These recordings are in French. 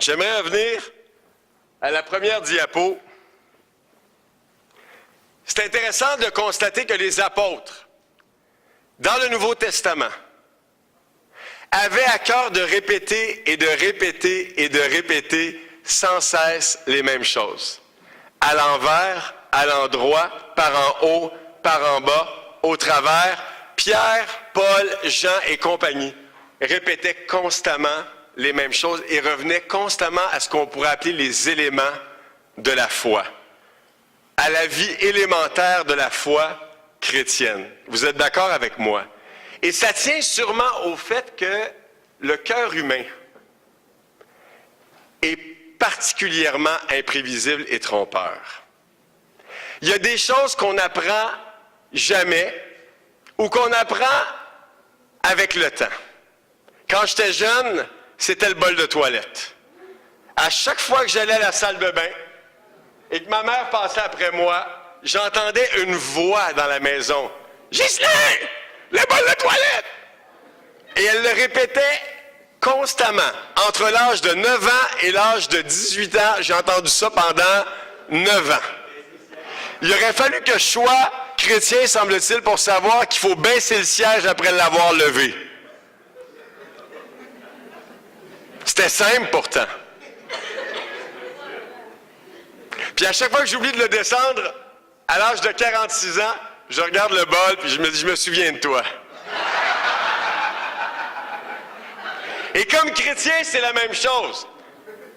J'aimerais revenir à la première diapo. C'est intéressant de constater que les apôtres, dans le Nouveau Testament, avaient à cœur de répéter et de répéter et de répéter sans cesse les mêmes choses. À l'envers, à l'endroit, par en haut, par en bas, au travers, Pierre, Paul, Jean et compagnie répétaient constamment les mêmes choses et revenaient constamment à ce qu'on pourrait appeler les éléments de la foi, à la vie élémentaire de la foi chrétienne. Vous êtes d'accord avec moi? Et ça tient sûrement au fait que le cœur humain est particulièrement imprévisible et trompeur. Il y a des choses qu'on n'apprend jamais ou qu'on apprend avec le temps. Quand j'étais jeune, c'était le bol de toilette. À chaque fois que j'allais à la salle de bain et que ma mère passait après moi, j'entendais une voix dans la maison. « Ghislain! Le bol de toilette! » Et elle le répétait constamment. Entre l'âge de 9 ans et l'âge de 18 ans, j'ai entendu ça pendant 9 ans. Il aurait fallu que je sois chrétien, semble-t-il, pour savoir qu'il faut baisser le siège après l'avoir levé. C'était simple pourtant. Puis à chaque fois que j'oublie de le descendre, à l'âge de 46 ans, je regarde le bol puis je me dis, je me souviens de toi. Et comme chrétien, c'est la même chose.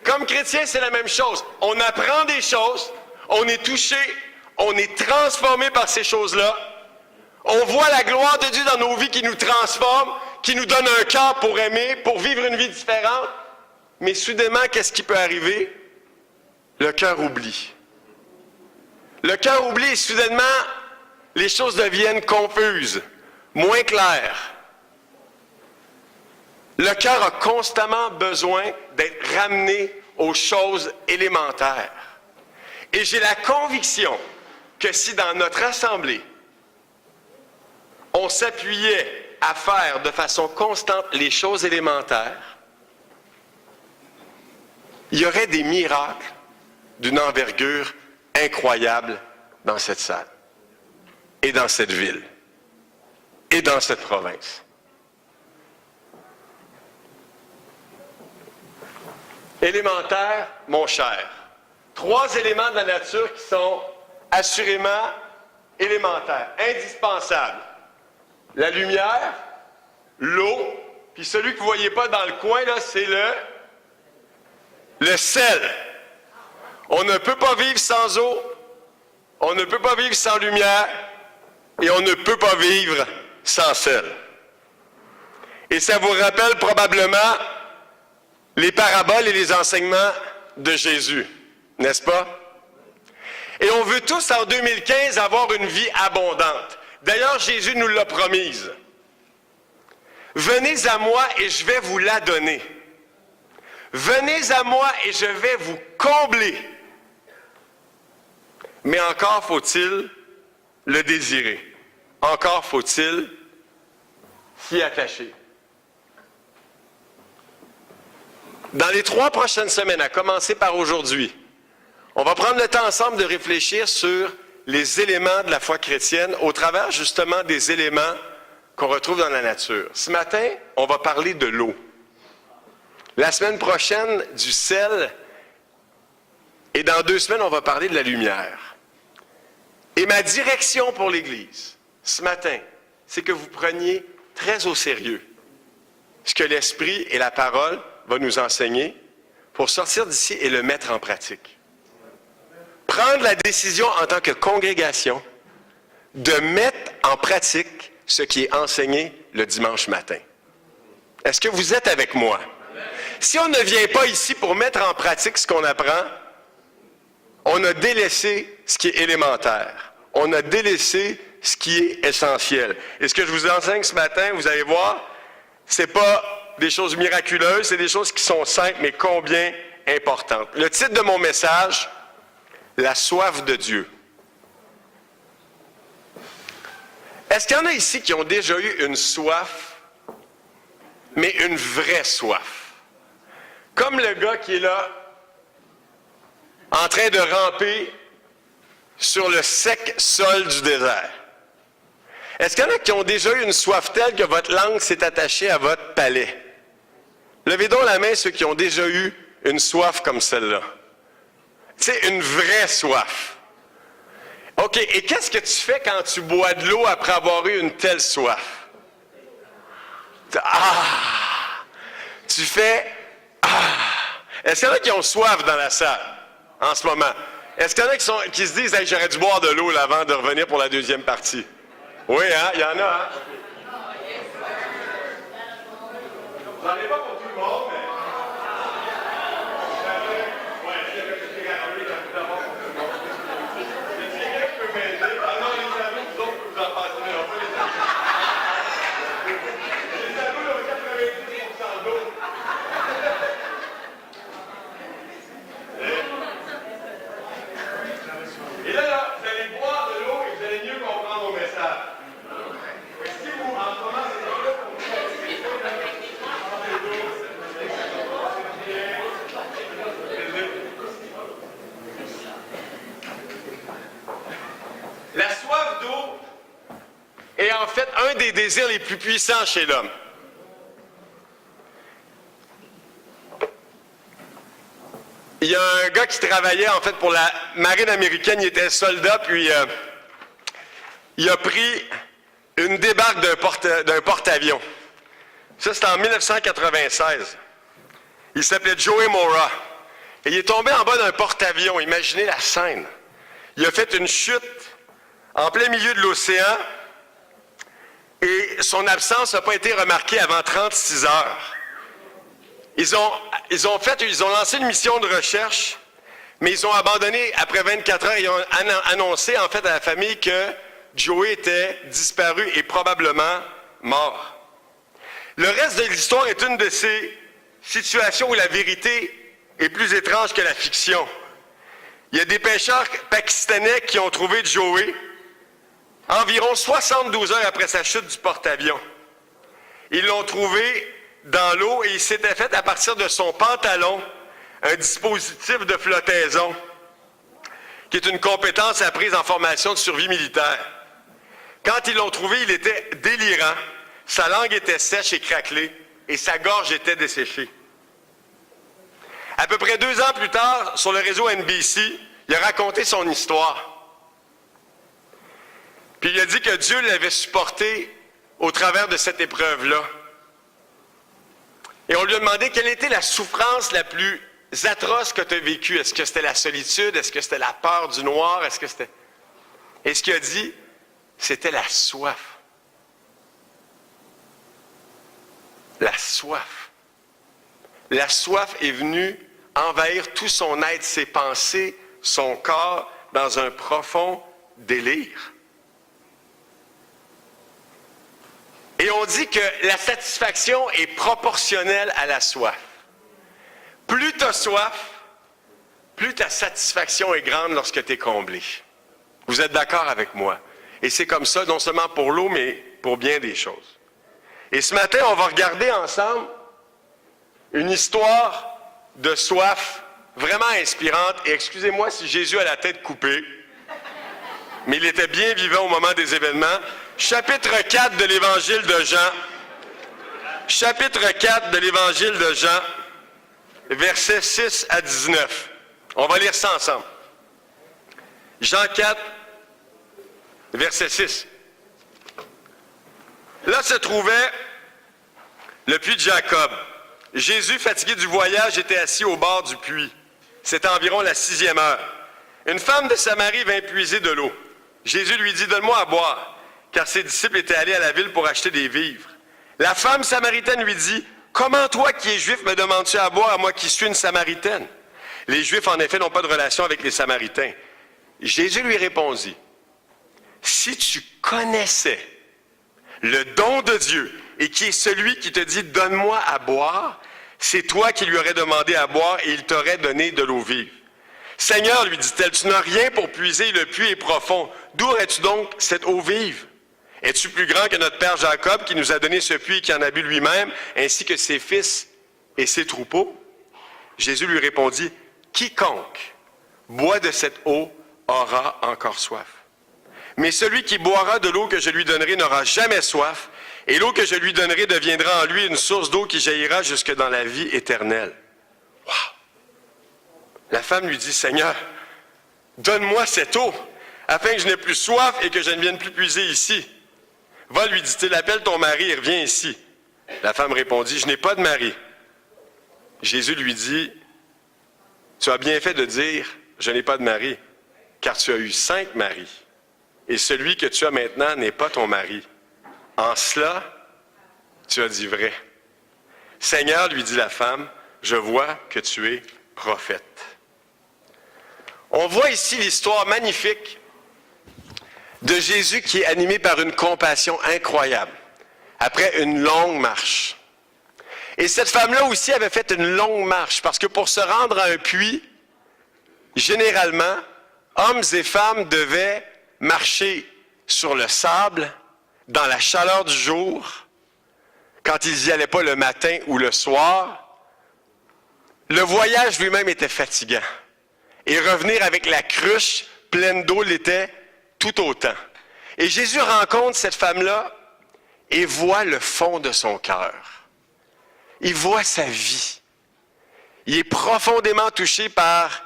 Comme chrétien, c'est la même chose. On apprend des choses, on est touché, on est transformé par ces choses-là. On voit la gloire de Dieu dans nos vies qui nous transforme, qui nous donne un cœur pour aimer, pour vivre une vie différente. Mais soudainement, qu'est-ce qui peut arriver? Le cœur oublie. Le cœur oublie et soudainement, les choses deviennent confuses, moins claires. Le cœur a constamment besoin d'être ramené aux choses élémentaires. Et j'ai la conviction que si dans notre assemblée, on s'appuyait à faire de façon constante les choses élémentaires, il y aurait des miracles d'une envergure incroyable dans cette salle, et dans cette ville, et dans cette province. Élémentaire, mon cher. 3 éléments de la nature qui sont assurément élémentaires, indispensables. La lumière, l'eau, puis celui que vous ne voyez pas dans le coin, là, c'est le sel. On ne peut pas vivre sans eau, on ne peut pas vivre sans lumière, et on ne peut pas vivre sans sel. Et ça vous rappelle probablement les paraboles et les enseignements de Jésus, n'est-ce pas? Et on veut tous, en 2015, avoir une vie abondante. D'ailleurs, Jésus nous l'a promise. Venez à moi et je vais vous la donner. Venez à moi et je vais vous combler. Mais encore faut-il le désirer. Encore faut-il s'y attacher. Dans les 3 prochaines semaines, à commencer par aujourd'hui, on va prendre le temps ensemble de réfléchir sur les éléments de la foi chrétienne au travers justement des éléments qu'on retrouve dans la nature. Ce matin, on va parler de l'eau. La semaine prochaine, du sel. Et dans 2 semaines, on va parler de la lumière. Et ma direction pour l'Église, ce matin, c'est que vous preniez très au sérieux ce que l'Esprit et la parole va nous enseigner pour sortir d'ici et le mettre en pratique. Prendre la décision en tant que congrégation de mettre en pratique ce qui est enseigné le dimanche matin. Est-ce que vous êtes avec moi? Si on ne vient pas ici pour mettre en pratique ce qu'on apprend, on a délaissé ce qui est élémentaire. On a délaissé ce qui est essentiel. Et ce que je vous enseigne ce matin, vous allez voir, c'est pas des choses miraculeuses, c'est des choses qui sont simples, mais combien importantes. Le titre de mon message, la soif de Dieu. Est-ce qu'il y en a ici qui ont déjà eu une soif, mais une vraie soif? comme le gars qui est là, en train de ramper sur le sec sol du désert. Est-ce qu'il y en a qui ont déjà eu une soif telle que votre langue s'est attachée à votre palais? Levez donc la main ceux qui ont déjà eu une soif comme celle-là. Tu sais, une vraie soif. OK, et qu'est-ce que tu fais quand tu bois de l'eau après avoir eu une telle soif? Ah! Tu fais ah! Est-ce qu'il y en a qui ont soif dans la salle en ce moment? Est-ce qu'il y en a qui se disent hey, j'aurais dû boire de l'eau là, avant de revenir pour la deuxième partie? Oui, hein? Il y en a, hein? J'en ai pas pour tout le monde, mais... Et là, vous allez boire de l'eau et vous allez mieux comprendre mon message. Si vous, en ce moment, c'est là pour vous la soif d'eau est en fait un des désirs les plus puissants chez l'homme. Il y a un gars qui travaillait en fait pour la marine américaine, il était soldat, puis il a pris une débarque d'un porte-avions. Ça, c'était en 1996. Il s'appelait Joey Mora. Et il est tombé en bas d'un porte-avions. Imaginez la scène. Il a fait une chute en plein milieu de l'océan et son absence n'a pas été remarquée avant 36 heures. Ils ont lancé une mission de recherche, mais ils ont abandonné après 24 heures. Ils ont annoncé en fait à la famille que Joey était disparu et probablement mort. Le reste de l'histoire est une de ces situations où la vérité est plus étrange que la fiction. Il y a des pêcheurs pakistanais qui ont trouvé Joey environ 72 heures après sa chute du porte-avions. Ils l'ont trouvé dans l'eau et il s'était fait à partir de son pantalon un dispositif de flottaison qui est une compétence apprise en formation de survie militaire. Quand ils l'ont trouvé, il était délirant, sa langue était sèche et craquelée et sa gorge était desséchée. À peu près 2 ans plus tard, sur le réseau NBC, il a raconté son histoire. Puis il a dit que Dieu l'avait supporté au travers de cette épreuve-là. Et on lui a demandé quelle était la souffrance la plus atroce que tu as vécue. Est-ce que c'était la solitude? Est-ce que c'était la peur du noir? Est-ce que c'était... Et ce qu'il a dit, c'était la soif. La soif. La soif est venue envahir tout son être, ses pensées, son corps, dans un profond délire. Et on dit que la satisfaction est proportionnelle à la soif. Plus tu as soif, plus ta satisfaction est grande lorsque tu es comblé. Vous êtes d'accord avec moi? Et c'est comme ça, non seulement pour l'eau, mais pour bien des choses. Et ce matin, on va regarder ensemble une histoire de soif vraiment inspirante. Et excusez-moi si Jésus a la tête coupée, mais il était bien vivant au moment des événements. Chapitre 4 de l'Évangile de Jean. Chapitre 4 de l'Évangile de Jean, versets 6 à 19. On va lire ça ensemble. Jean 4, verset 6. Là se trouvait le puits de Jacob. Jésus, fatigué du voyage, était assis au bord du puits. C'était environ la 6e heure. Une femme de Samarie vint puiser de l'eau. Jésus lui dit, « Donne-moi à boire. » Car ses disciples étaient allés à la ville pour acheter des vivres. La femme samaritaine lui dit, « Comment toi qui es juif me demandes-tu à boire à moi qui suis une Samaritaine? » Les Juifs, en effet, n'ont pas de relation avec les Samaritains. Jésus lui répondit, « Si tu connaissais le don de Dieu et qui est celui qui te dit, « Donne-moi à boire », c'est toi qui lui aurais demandé à boire et il t'aurait donné de l'eau vive. » « Seigneur, lui dit-elle, tu n'as rien pour puiser, le puits est profond. D'où aurais-tu donc cette eau vive? Es-tu plus grand que notre père Jacob qui nous a donné ce puits et qui en a bu lui-même, ainsi que ses fils et ses troupeaux? » Jésus lui répondit, « Quiconque boit de cette eau aura encore soif. Mais celui qui boira de l'eau que je lui donnerai n'aura jamais soif, et l'eau que je lui donnerai deviendra en lui une source d'eau qui jaillira jusque dans la vie éternelle. » Wow! La femme lui dit, « Seigneur, donne-moi cette eau, afin que je n'ai plus soif et que je ne vienne plus puiser ici. » « Va, lui dit-il, appelle ton mari et reviens ici. » La femme répondit, « Je n'ai pas de mari. » Jésus lui dit, « Tu as bien fait de dire, je n'ai pas de mari, car tu as eu 5 maris, et celui que tu as maintenant n'est pas ton mari. En cela, tu as dit vrai. » « Seigneur, lui dit la femme, je vois que tu es prophète. » On voit ici l'histoire magnifique de Jésus qui est animé par une compassion incroyable, après une longue marche. Et cette femme-là aussi avait fait une longue marche, parce que pour se rendre à un puits, généralement, hommes et femmes devaient marcher sur le sable, dans la chaleur du jour, quand ils n'y allaient pas le matin ou le soir. Le voyage lui-même était fatigant. Et revenir avec la cruche pleine d'eau l'était tout autant. Et Jésus rencontre cette femme-là et voit le fond de son cœur. Il voit sa vie. Il est profondément touché par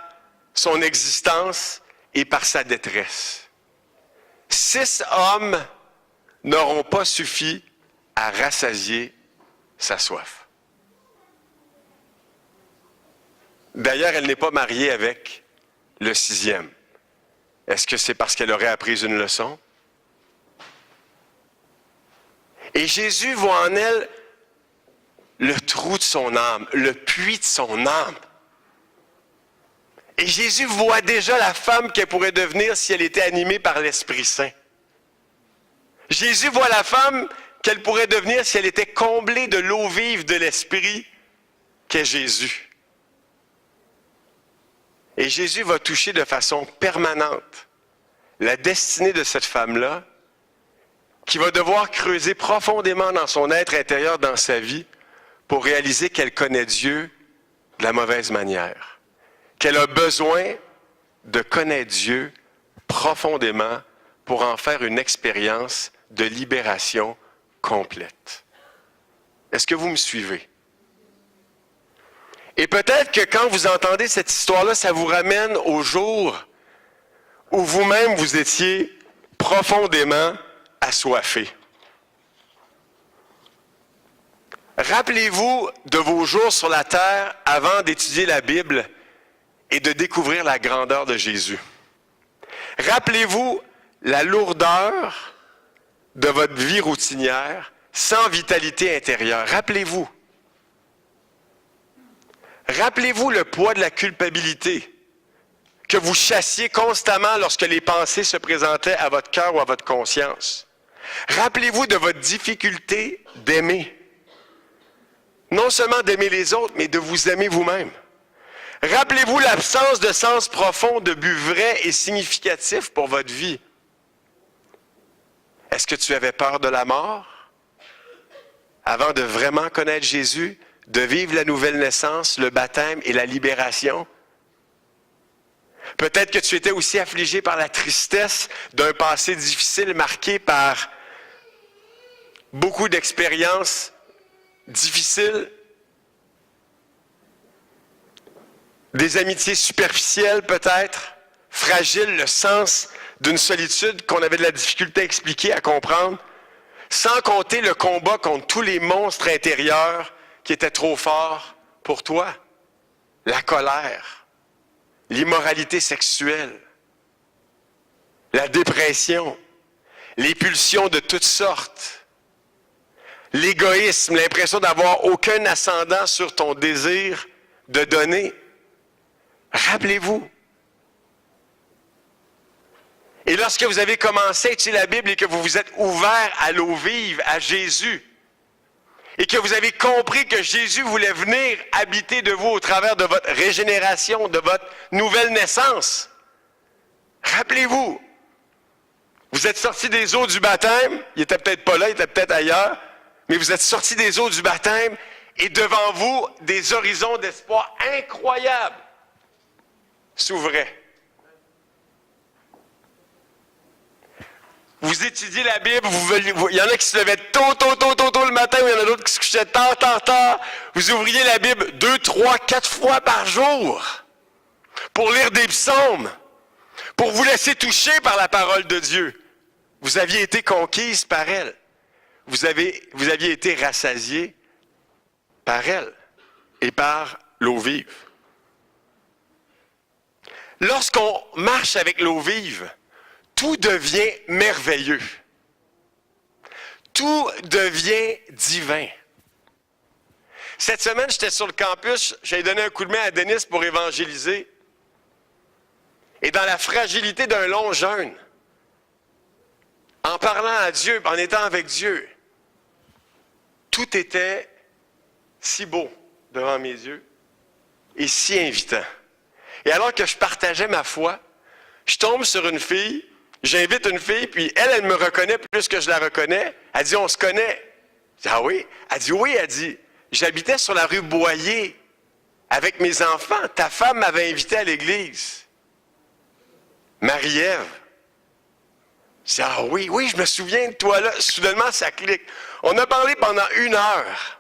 son existence et par sa détresse. 6 hommes n'auront pas suffi à rassasier sa soif. D'ailleurs, elle n'est pas mariée avec le 6e. Est-ce que c'est parce qu'elle aurait appris une leçon? Et Jésus voit en elle le trou de son âme, le puits de son âme. Et Jésus voit déjà la femme qu'elle pourrait devenir si elle était animée par l'Esprit Saint. Jésus voit la femme qu'elle pourrait devenir si elle était comblée de l'eau vive de l'Esprit qu'est Jésus. Et Jésus va toucher de façon permanente la destinée de cette femme-là, qui va devoir creuser profondément dans son être intérieur, dans sa vie, pour réaliser qu'elle connaît Dieu de la mauvaise manière, qu'elle a besoin de connaître Dieu profondément pour en faire une expérience de libération complète. Est-ce que vous me suivez? Et peut-être que quand vous entendez cette histoire-là, ça vous ramène au jour où vous-même vous étiez profondément assoiffé. Rappelez-vous de vos jours sur la terre avant d'étudier la Bible et de découvrir la grandeur de Jésus. Rappelez-vous la lourdeur de votre vie routinière sans vitalité intérieure. Rappelez-vous. Rappelez-vous le poids de la culpabilité que vous chassiez constamment lorsque les pensées se présentaient à votre cœur ou à votre conscience. Rappelez-vous de votre difficulté d'aimer. Non seulement d'aimer les autres, mais de vous aimer vous-même. Rappelez-vous l'absence de sens profond, de but vrai et significatif pour votre vie. Est-ce que tu avais peur de la mort avant de vraiment connaître Jésus, de vivre la nouvelle naissance, le baptême et la libération? Peut-être que tu étais aussi affligé par la tristesse d'un passé difficile marqué par beaucoup d'expériences difficiles, des amitiés superficielles peut-être, fragiles, le sens d'une solitude qu'on avait de la difficulté à expliquer, à comprendre, sans compter le combat contre tous les monstres intérieurs qui étaient trop forts pour toi, la colère, l'immoralité sexuelle, la dépression, les pulsions de toutes sortes, l'égoïsme, l'impression d'avoir aucun ascendant sur ton désir de donner. Rappelez-vous. Et lorsque vous avez commencé à étudier la Bible et que vous vous êtes ouvert à l'eau vive, à Jésus, et que vous avez compris que Jésus voulait venir habiter de vous au travers de votre régénération, de votre nouvelle naissance, rappelez-vous, vous êtes sortis des eaux du baptême, il n'était peut-être pas là, il était peut-être ailleurs, mais vous êtes sortis des eaux du baptême Et devant vous, des horizons d'espoir incroyables s'ouvraient. Vous étudiez la Bible, il y en a qui se levaient tôt le matin, il y en a d'autres qui se couchaient tard. Vous ouvriez la Bible 2, 3, 4 fois par jour pour lire des psaumes, pour vous laisser toucher par la parole de Dieu. Vous aviez été conquise par elle. Vous aviez été rassasié par elle et par l'eau vive. Lorsqu'on marche avec l'eau vive, tout devient merveilleux. Tout devient divin. Cette semaine, j'étais sur le campus, j'avais donné un coup de main à Denis pour évangéliser. Et dans la fragilité d'un long jeûne, en parlant à Dieu, en étant avec Dieu, tout était si beau devant mes yeux et si invitant. Et alors que je partageais ma foi, je tombe sur une fille, j'invite une fille, puis elle me reconnaît plus que je la reconnais. Elle dit, on se connaît. Je dis, ah oui? Elle dit, oui. Elle dit, j'habitais sur la rue Boyer avec mes enfants. Ta femme m'avait invité à l'église. Marie-Ève. Je dis, ah oui, je me souviens de toi là. Soudainement, ça clique. On a parlé pendant 1 heure.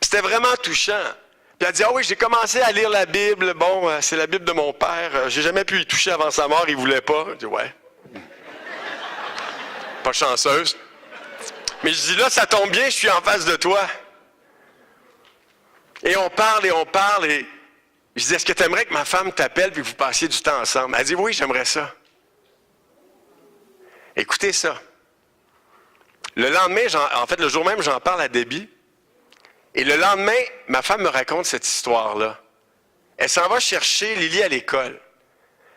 C'était vraiment touchant. Puis elle dit, ah oui, j'ai commencé à lire la Bible. Bon, c'est la Bible de mon père. J'ai jamais pu y toucher avant sa mort, il voulait pas. Je dis, ouais. Pas chanceuse. Mais je dis, là, ça tombe bien, je suis en face de toi. Et on parle, et je dis, est-ce que tu aimerais que ma femme t'appelle puis que vous passiez du temps ensemble? Elle dit, oui, j'aimerais ça. Écoutez ça. Le lendemain, le jour même, j'en parle à Debbie. Et le lendemain, ma femme me raconte cette histoire-là. Elle s'en va chercher Lily à l'école.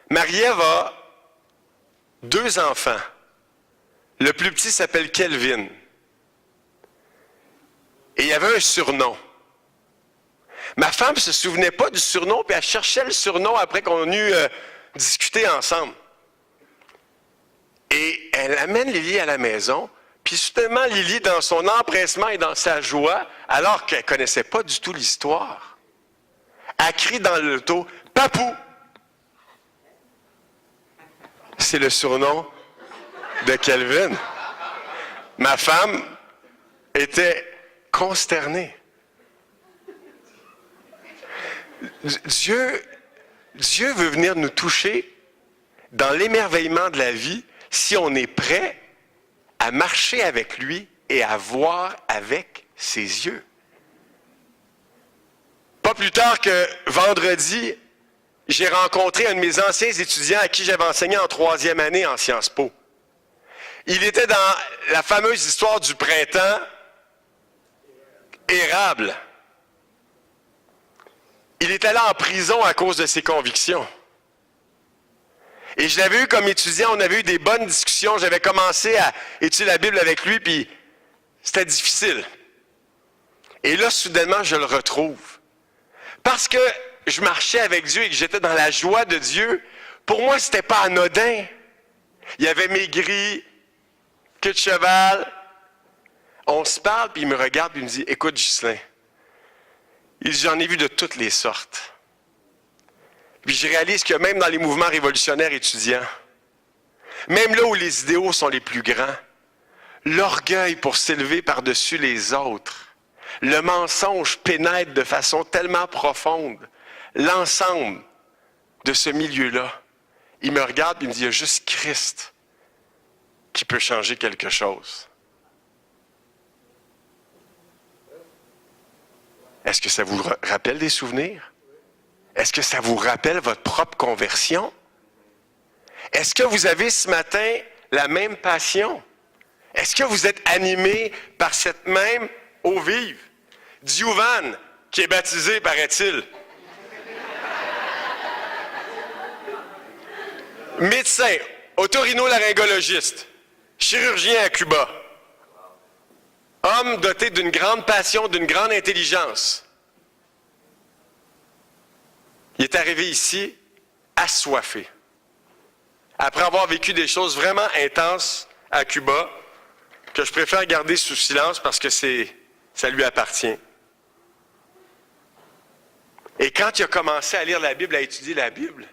Marie-Ève a 2 enfants. Le plus petit s'appelle Kelvin. Et il y avait un surnom. Ma femme ne se souvenait pas du surnom, puis elle cherchait le surnom après qu'on eut discuté ensemble. Et elle amène Lily à la maison. Puis soudainement, Lily, dans son empressement et dans sa joie, alors qu'elle ne connaissait pas du tout l'histoire, elle crie dans l'auto, « Papou! » C'est le surnom de Kelvin. Ma femme était consternée. Dieu veut venir nous toucher dans l'émerveillement de la vie si on est prêt à marcher avec lui et à voir avec ses yeux. Pas plus tard que vendredi, j'ai rencontré un de mes anciens étudiants à qui j'avais enseigné en 3e année en Sciences Po. Il était dans la fameuse histoire du printemps érable. Il est allé en prison à cause de ses convictions. Et je l'avais eu comme étudiant, on avait eu des bonnes discussions. J'avais commencé à étudier la Bible avec lui, puis c'était difficile. Et là, soudainement, je le retrouve. Parce que je marchais avec Dieu et que j'étais dans la joie de Dieu, pour moi, c'était pas anodin. Il avait maigri, queue de cheval. On se parle, puis il me regarde, puis il me dit, « Écoute, Ghislain, j'en ai vu de toutes les sortes. » Puis je réalise que même dans les mouvements révolutionnaires étudiants, même là où les idéaux sont les plus grands, l'orgueil pour s'élever par-dessus les autres, le mensonge pénètre de façon tellement profonde l'ensemble de ce milieu-là. Il me regarde et il me dit, il y a juste Christ qui peut changer quelque chose. Est-ce que ça vous rappelle des souvenirs? Est-ce que ça vous rappelle votre propre conversion? Est-ce que vous avez ce matin la même passion? Est-ce que vous êtes animé par cette même eau vive? Diovan, qui est baptisé, paraît-il. Médecin, otorhinolaryngologiste, chirurgien à Cuba. Homme doté d'une grande passion, d'une grande intelligence. Il est arrivé ici assoiffé. Après avoir vécu des choses vraiment intenses à Cuba, que je préfère garder sous silence parce que c'est ça lui appartient. Et quand il a commencé à lire la Bible, à étudier la Bible,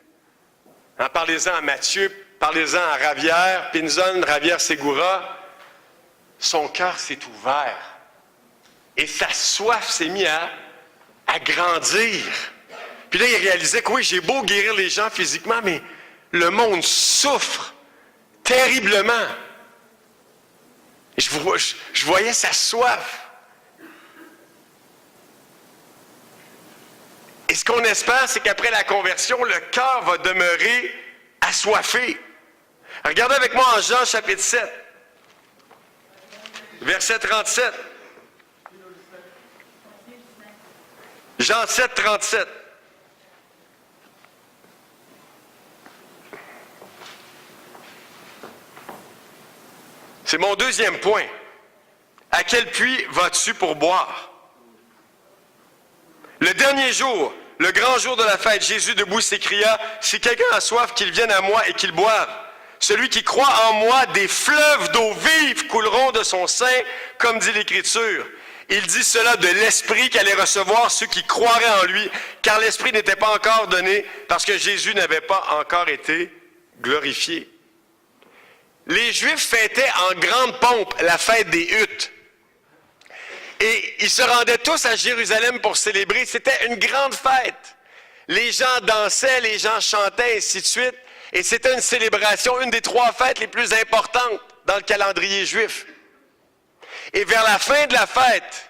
parlez-en à Matthieu, parlez-en à Ravière, Pinzon, Ravière Segura, son cœur s'est ouvert. Et sa soif s'est mise à grandir. Puis là, il réalisait que oui, j'ai beau guérir les gens physiquement, mais le monde souffre terriblement. Et je voyais sa soif. Et ce qu'on espère, c'est qu'après la conversion, le cœur va demeurer assoiffé. Regardez avec moi en Jean chapitre 7, verset 37. Jean 7, 37. C'est mon deuxième point. À quel puits vas-tu pour boire? Le dernier jour, le grand jour de la fête, Jésus debout s'écria, « Si quelqu'un a soif, qu'il vienne à moi et qu'il boive. Celui qui croit en moi, des fleuves d'eau vive couleront de son sein, comme dit l'Écriture. » Il dit cela de l'Esprit qu'allait recevoir ceux qui croiraient en lui, car l'Esprit n'était pas encore donné, parce que Jésus n'avait pas encore été glorifié. Les Juifs fêtaient en grande pompe la fête des huttes. Et ils se rendaient tous à Jérusalem pour célébrer. C'était une grande fête. Les gens dansaient, les gens chantaient, ainsi de suite. Et c'était une célébration, une des 3 fêtes les plus importantes dans le calendrier juif. Et vers la fin de la fête,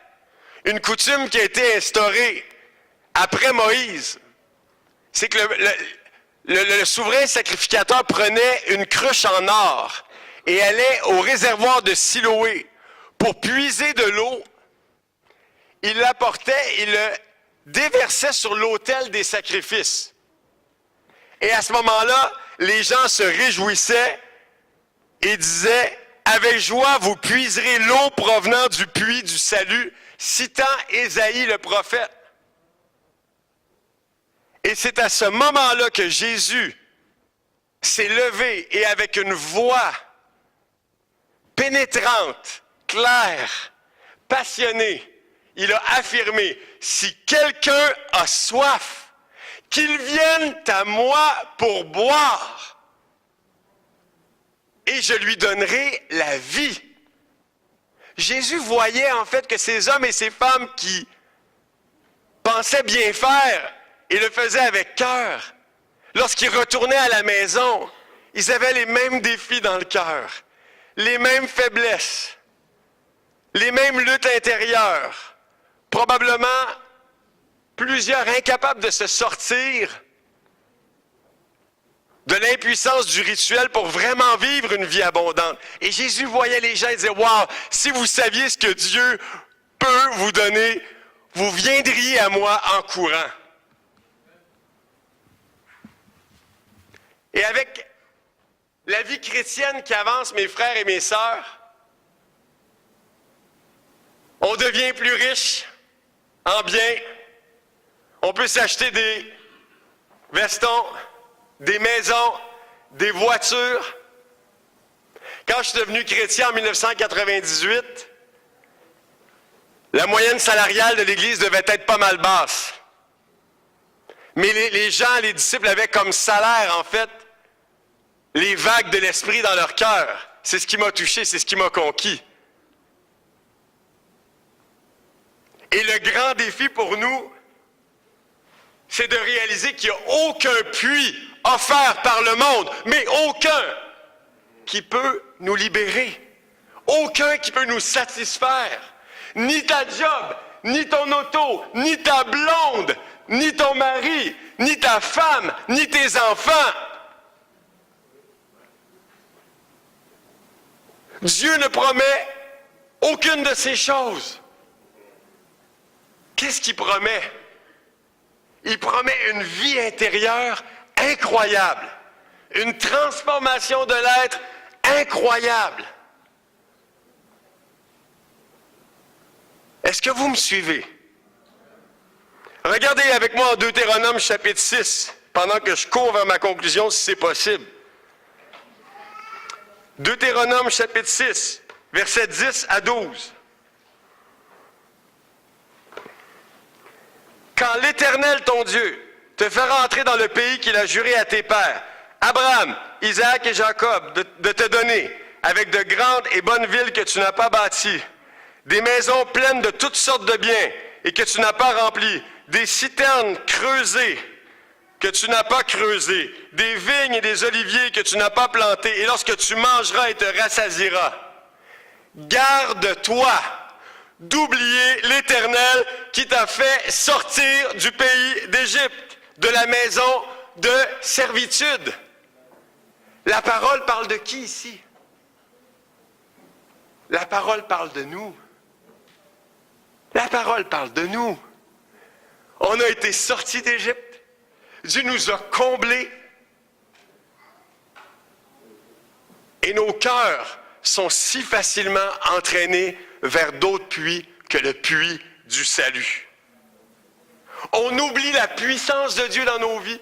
une coutume qui a été instaurée après Moïse, c'est que le souverain sacrificateur prenait une cruche en or et allait au réservoir de Siloé pour puiser de l'eau. Il l'apportait, il le déversait sur l'autel des sacrifices. Et à ce moment-là, les gens se réjouissaient et disaient « Avec joie, vous puiserez l'eau provenant du puits du salut », citant Ésaïe le prophète. Et c'est à ce moment-là que Jésus s'est levé et avec une voix pénétrante, claire, passionnée, il a affirmé, « Si quelqu'un a soif, qu'il vienne à moi pour boire, et je lui donnerai la vie. » Jésus voyait en fait que ces hommes et ces femmes qui pensaient bien faire et le faisaient avec cœur, lorsqu'ils retournaient à la maison, ils avaient les mêmes défis dans le cœur, les mêmes faiblesses, les mêmes luttes intérieures. Probablement plusieurs incapables de se sortir de l'impuissance du rituel pour vraiment vivre une vie abondante. Et Jésus voyait les gens et disait, « Wow, si vous saviez ce que Dieu peut vous donner, vous viendriez à moi en courant. » Et avec la vie chrétienne qui avance, mes frères et mes sœurs, on devient plus riche en biens. On peut s'acheter des vestons, des maisons, des voitures. Quand je suis devenu chrétien en 1998, la moyenne salariale de l'Église devait être pas mal basse. Mais les gens, les disciples avaient comme salaire, en fait, les vagues de l'Esprit dans leur cœur. C'est ce qui m'a touché, c'est ce qui m'a conquis. Et le grand défi pour nous, c'est de réaliser qu'il n'y a aucun puits offert par le monde, mais aucun qui peut nous libérer, aucun qui peut nous satisfaire. Ni ta job, ni ton auto, ni ta blonde, ni ton mari, ni ta femme, ni tes enfants. Dieu ne promet aucune de ces choses. Qu'est-ce qu'il promet? Il promet une vie intérieure incroyable, une transformation de l'être incroyable. Est-ce que vous me suivez? Regardez avec moi en Deutéronome chapitre 6, pendant que je cours vers ma conclusion, si c'est possible. Deutéronome chapitre 6, versets 10 à 12. quand l'Éternel, ton Dieu, te fera entrer dans le pays qu'il a juré à tes pères, Abraham, Isaac et Jacob, de te donner, avec de grandes et bonnes villes que tu n'as pas bâties, des maisons pleines de toutes sortes de biens et que tu n'as pas remplies, des citernes creusées que tu n'as pas creusées, des vignes et des oliviers que tu n'as pas plantés, et lorsque tu mangeras et te rassasieras, garde-toi d'oublier l'Éternel qui t'a fait sortir du pays d'Égypte, de la maison de servitude. La parole parle de qui ici? La parole parle de nous. La parole parle de nous. On a été sortis d'Égypte. Dieu nous a comblés. Et nos cœurs sont si facilement entraînés vers d'autres puits que le puits du salut. On oublie la puissance de Dieu dans nos vies.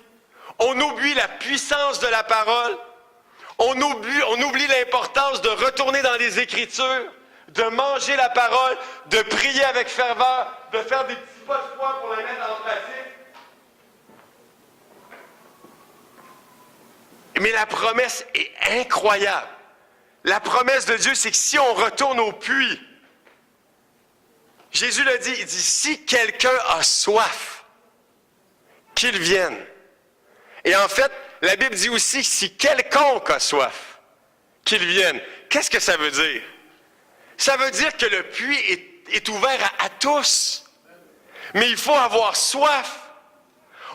On oublie la puissance de la parole. On oublie l'importance de retourner dans les Écritures, de manger la parole, de prier avec ferveur, de faire des petits pas de foi pour la mettre en pratique. Mais la promesse est incroyable. La promesse de Dieu, c'est que si on retourne au puits, Jésus l'a dit, il dit, si quelqu'un a soif, qu'il vienne. Et en fait, la Bible dit aussi, si quelconque a soif, qu'il vienne. Qu'est-ce que ça veut dire? Ça veut dire que le puits est ouvert à tous. Mais il faut avoir soif.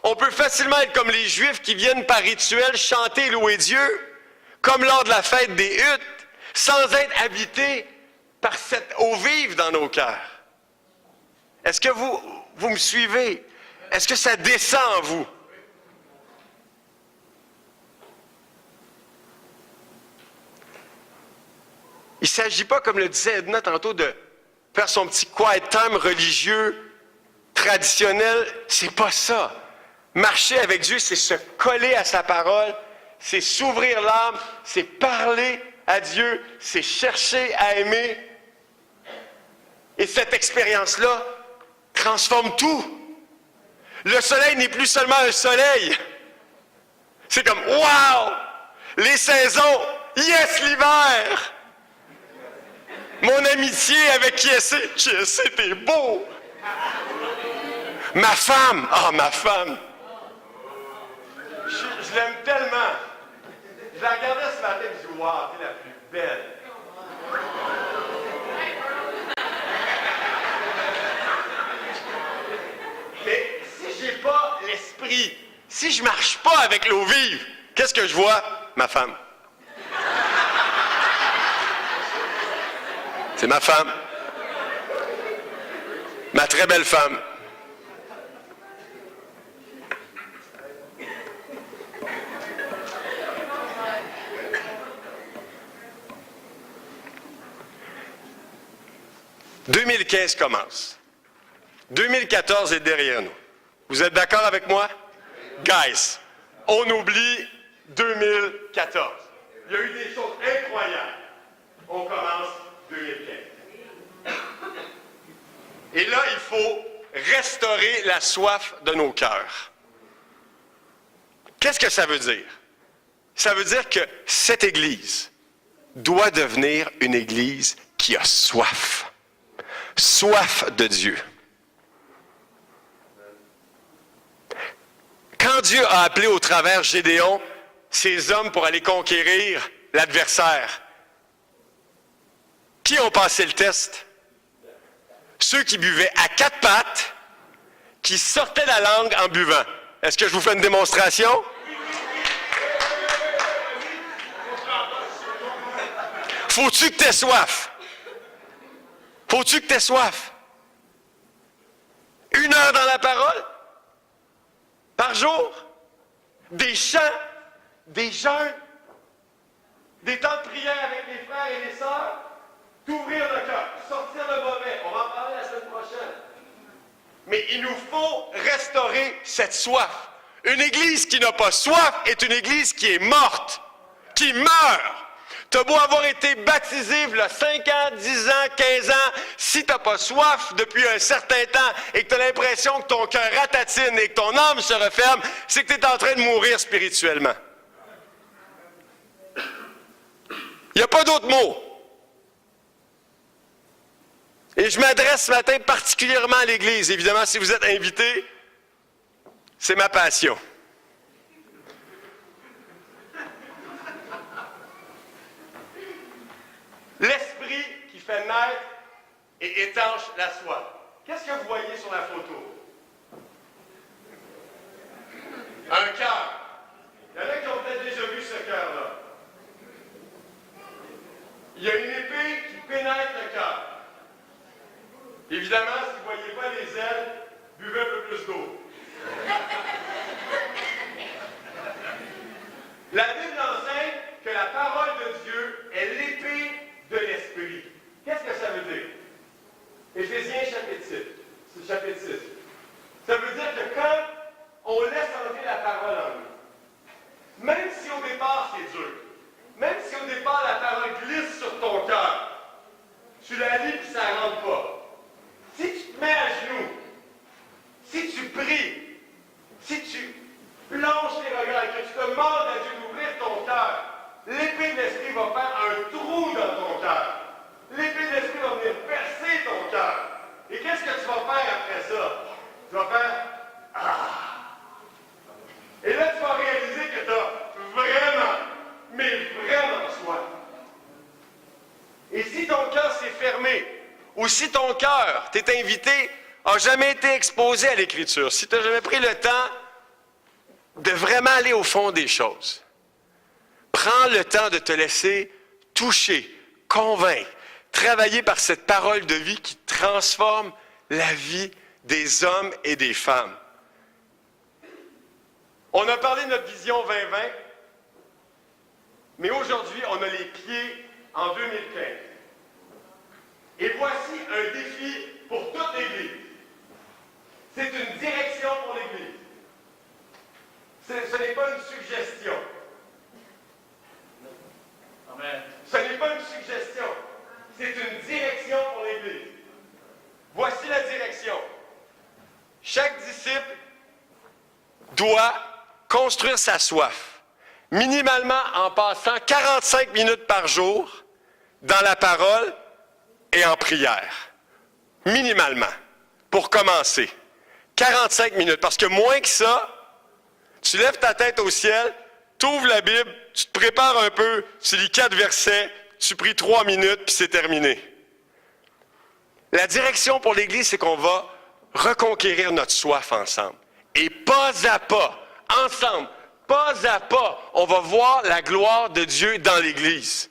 On peut facilement être comme les Juifs qui viennent par rituel chanter et louer Dieu, comme lors de la fête des huttes, sans être habités par cette eau vive dans nos cœurs. Est-ce que vous me suivez? Est-ce que ça descend en vous? Il ne s'agit pas, comme le disait Edna tantôt, de faire son petit quiet time religieux, traditionnel. C'est pas ça. Marcher avec Dieu, c'est se coller à sa parole, c'est s'ouvrir l'âme, c'est parler à Dieu, c'est chercher à aimer. Et cette expérience-là transforme tout. Le soleil n'est plus seulement un soleil. C'est comme, wow! Les saisons, yes, l'hiver! Mon amitié avec qui t'es beau! Ma femme, ma femme! Je l'aime tellement. Je la regardais ce matin et je dis, wow, t'es la plus belle. Mais si j'ai pas l'esprit, si je marche pas avec l'eau vive, qu'est-ce que je vois? Ma femme. C'est ma femme. Ma très belle femme. « 2015 commence. 2014 est derrière nous. Vous êtes d'accord avec moi? Guys, on oublie 2014. Il y a eu des choses incroyables. On commence 2015. Et là, il faut restaurer la soif de nos cœurs. Qu'est-ce que ça veut dire? Ça veut dire que cette Église doit devenir une Église qui a soif. Soif de Dieu. Quand Dieu a appelé au travers Gédéon, ses hommes pour aller conquérir l'adversaire, qui ont passé le test? Ceux qui buvaient à quatre pattes, qui sortaient la langue en buvant. Est-ce que je vous fais une démonstration? Faut-tu que tu aies soif? Faut-tu que tu aies soif? 1 heure dans la parole? Par jour? Des chants? Des jeûnes? Des temps de prière avec les frères et les sœurs? D'ouvrir le cœur, sortir le mauvais. On va en parler la semaine prochaine. Mais il nous faut restaurer cette soif. Une Église qui n'a pas soif est une Église qui est morte, qui meurt. Tu as beau avoir été baptisé il y a 5 ans, 10 ans, 15 ans, si tu n'as pas soif depuis un certain temps et que tu as l'impression que ton cœur ratatine et que ton âme se referme, c'est que tu es en train de mourir spirituellement. Il n'y a pas d'autre mot. Et je m'adresse ce matin particulièrement à l'Église. Évidemment, si vous êtes invité, c'est ma passion. L'esprit qui fait naître et étanche la soif. Qu'est-ce que vous voyez sur la photo? Un cœur. Il y en a qui ont peut-être déjà vu ce cœur-là. Il y a une épée qui pénètre le cœur. Évidemment, si vous ne voyez pas les ailes, buvez un peu plus d'eau. La Bible enseigne que la parole de Dieu est l'épée de l'Esprit. Qu'est-ce que ça veut dire? Éphésiens chapitre 6. Ça veut dire que quand on laisse entrer la parole en nous, même si au départ c'est dur, même si au départ la parole glisse sur ton cœur, tu la lis et ça ne rentre pas. Si tu te mets à genoux, si tu pries, si tu plonges tes regards et que tu demandes à Dieu d'ouvrir ton cœur, l'épée de l'Esprit va faire un trou dans ton cœur. L'épée de l'Esprit va venir percer ton cœur. Et qu'est-ce que tu vas faire après ça? Tu vas faire « Ah! » Et là, tu vas réaliser que tu as vraiment, mais vraiment soif. Et si ton cœur s'est fermé, ou si ton cœur, t'es invité, n'a jamais été exposé à l'Écriture, si tu n'as jamais pris le temps de vraiment aller au fond des choses, prends le temps de te laisser toucher, convaincre, travailler par cette parole de vie qui transforme la vie des hommes et des femmes. On a parlé de notre vision 2020, mais aujourd'hui, on a les pieds en 2015. Et voici un défi pour toute l'Église. C'est une direction pour l'Église. Ce n'est pas une suggestion. Amen. Ce n'est pas une suggestion. C'est une direction pour l'Église. Voici la direction. Chaque disciple doit construire sa soif, minimalement en passant 45 minutes par jour dans la parole et en prière. Minimalement. Pour commencer. 45 minutes. Parce que moins que ça, tu lèves ta tête au ciel, tu ouvres la Bible, tu te prépares un peu, tu lis 4 versets, tu pries 3 minutes, puis c'est terminé. La direction pour l'Église, c'est qu'on va reconquérir notre soif ensemble. Et pas à pas, ensemble, pas à pas, on va voir la gloire de Dieu dans l'Église.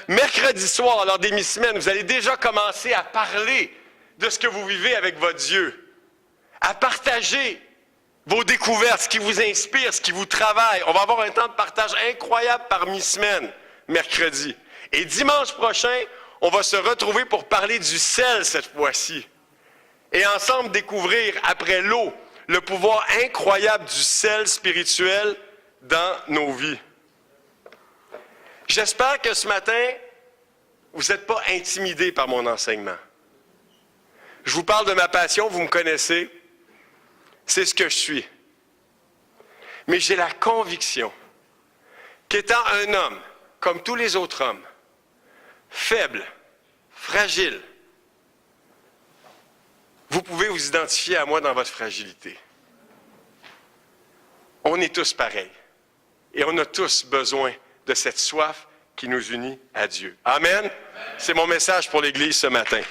Mercredi soir, lors des mi-semaines, vous allez déjà commencer à parler de ce que vous vivez avec votre Dieu, à partager vos découvertes, ce qui vous inspire, ce qui vous travaille. On va avoir un temps de partage incroyable par mi-semaine, mercredi. Et dimanche prochain, on va se retrouver pour parler du sel cette fois-ci. Et ensemble découvrir, après l'eau, le pouvoir incroyable du sel spirituel dans nos vies. J'espère que ce matin, vous n'êtes pas intimidés par mon enseignement. Je vous parle de ma passion, vous me connaissez. C'est ce que je suis. Mais j'ai la conviction qu'étant un homme, comme tous les autres hommes, faible, fragile, vous pouvez vous identifier à moi dans votre fragilité. On est tous pareils. Et on a tous besoin de cette soif qui nous unit à Dieu. Amen? C'est mon message pour l'Église ce matin.